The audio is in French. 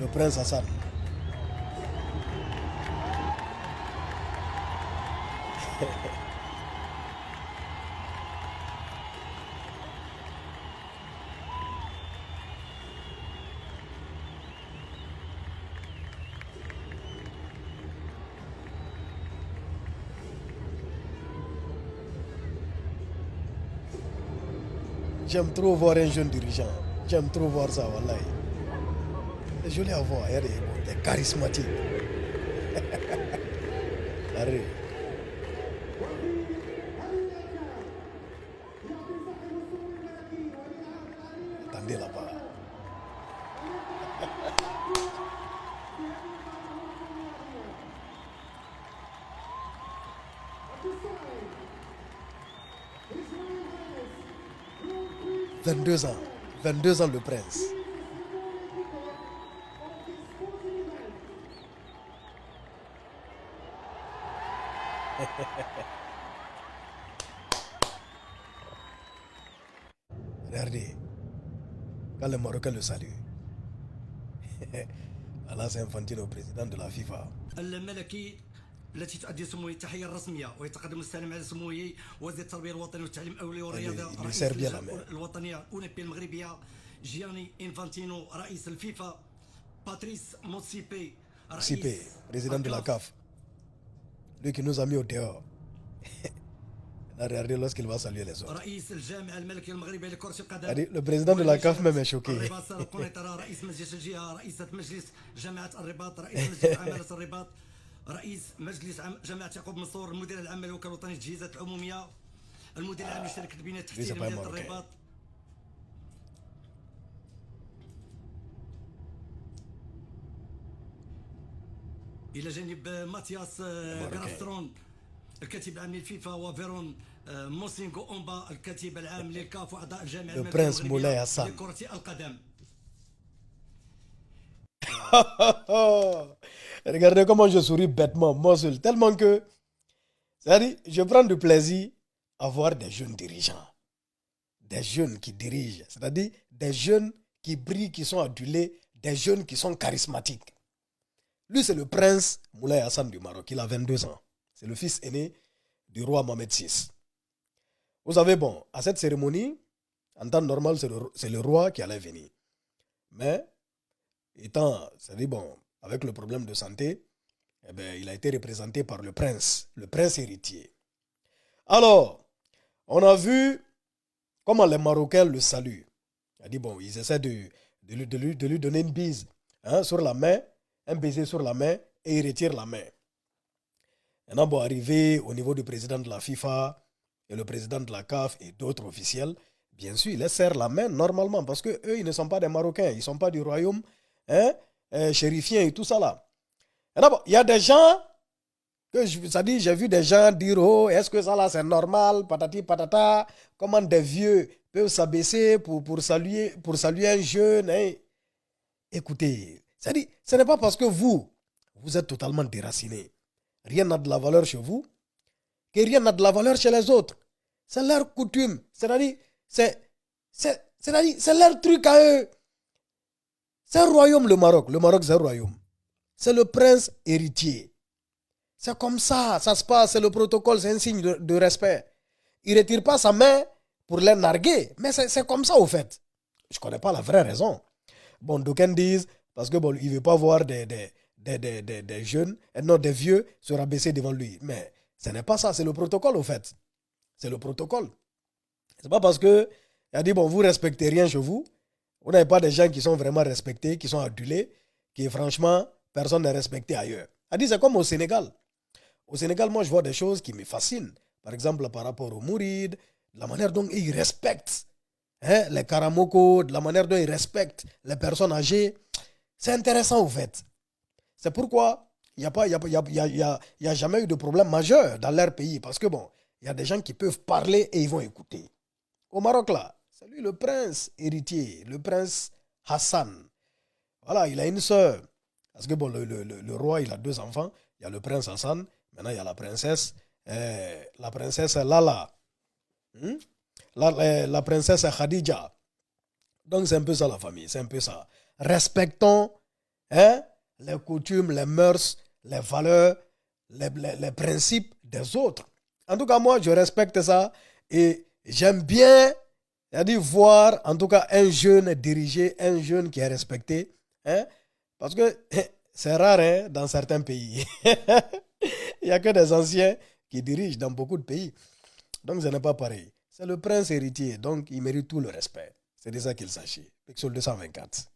le prince Hassan. J'aime trop voir un jeune dirigeant. J'aime trop voir ça, wallahi. C'est joli à voir. Il est charismatique. Arrête. Attendez là-bas. « 22 ans. 22 ans le prince. » Regardez, quand les Marocains le saluent. Allah c'est Infantino, président de la FIFA. الملكي التي تؤدي سموه التحيه الرسميه ويتقدم السلام على سموه وزير التربيه الوطنيه والتعليم الاولي والرياضه رئيس الوطنيه الاولمبيه المغربيه جياني انفانتينو رئيس الفيفا باتريس موتسيبي président de la CAF, lui qui nous a mis au dehors. Regardez lorsqu'il va saluer les autres. رئيس الجامعه الملكيه المغربيه لكره القدم. Le président de la CAF même est choqué. رئيس مجلس الجهه رئيسه مجلس جامعه الرباط رئيس مجلس عماله الرباط رئيس مجلس جامعه يعقوب منصور المدير العام للوكاله الوطنيه للتجهيزات العموميه المدير العام لشركه البنيه التحتيه لمدينه الرباط. الى جانب ماتياس غراسترون الكاتب العام للفيفا وفيرون موسينغو أومبا الكاتب العام للكاف وأعضاء الجامعة الملكية لكرة القدم. Regardez comment je souris bêtement, moi seul, tellement que, c'est-à-dire, je prends du plaisir à voir des jeunes dirigeants, des jeunes qui dirigent, c'est-à-dire des jeunes qui brillent, qui sont adulés, des jeunes qui sont charismatiques. Lui, c'est le prince Moulay Hassan du Maroc, il a 22 ans. C'est le fils aîné du roi Mohamed VI. Vous savez, bon, à cette cérémonie, en temps normal, c'est le roi qui allait venir. Mais, étant, c'est-à-dire, bon, avec le problème de santé, eh bien, il a été représenté par le prince héritier. Alors, on a vu comment les Marocains le saluent. Il a dit, bon, ils essaient de lui donner une bise sur la main, un baiser sur la main, et il retire la main. Maintenant, bon, arrivé au niveau du président de la FIFA et le président de la CAF et d'autres officiels, bien sûr, ils les serrent la main normalement parce qu'eux, ils ne sont pas des Marocains, ils ne sont pas du royaume chérifien et tout ça là. Maintenant, bon, il y a des gens, j'ai vu des gens dire, oh, est-ce que ça là c'est normal, patati patata, comment des vieux peuvent s'abaisser pour saluer un jeune. Hein? Écoutez, c'est-à-dire, ce n'est pas parce que vous êtes totalement déraciné. Rien n'a de la valeur chez vous, que rien n'a de la valeur chez les autres. C'est leur coutume. C'est-à-dire, c'est leur truc à eux. C'est un royaume, le Maroc. Le Maroc, c'est un royaume. C'est le prince héritier. C'est comme ça, ça se passe. C'est le protocole, c'est un signe de respect. Il ne retire pas sa main pour les narguer. Mais c'est comme ça, au fait. Je ne connais pas la vraie raison. Bon, d'aucuns disent, parce que bon, il ne veut pas voir des jeunes, non, des vieux se rabaisser devant lui. Mais ce n'est pas ça, c'est le protocole au fait. C'est le protocole. C'est pas parce que il a dit, bon, vous ne respectez rien chez vous, vous n'avez pas des gens qui sont vraiment respectés, qui sont adulés, qui franchement, personne n'est respecté ailleurs. Il a dit, c'est comme au Sénégal. Au Sénégal, moi, je vois des choses qui me fascinent. Par exemple, par rapport aux Mourides, la manière dont ils respectent les Karamoko, de la manière dont ils respectent les personnes âgées. C'est intéressant au fait. C'est pourquoi il n'y a jamais eu de problème majeur dans leur pays. Parce que bon, il y a des gens qui peuvent parler et ils vont écouter. Au Maroc là, c'est lui le prince héritier, le prince Hassan. Voilà, il a une sœur. Parce que bon, le roi, il a 2 enfants. Il y a le prince Hassan. Maintenant, il y a la princesse Lala. La princesse Khadija. Donc, c'est un peu ça la famille. C'est un peu ça. Respectons hein, les coutumes, les mœurs, les valeurs, les principes des autres. En tout cas, moi, je respecte ça et j'aime bien, c'est-à-dire voir, en tout cas, un jeune dirigé, un jeune qui est respecté, hein, parce que c'est rare hein, dans certains pays. Il n'y a que des anciens qui dirigent dans beaucoup de pays. Donc, ce n'est pas pareil. C'est le prince héritier, donc il mérite tout le respect. C'est de ça qu'il s'agit. Pixel 224.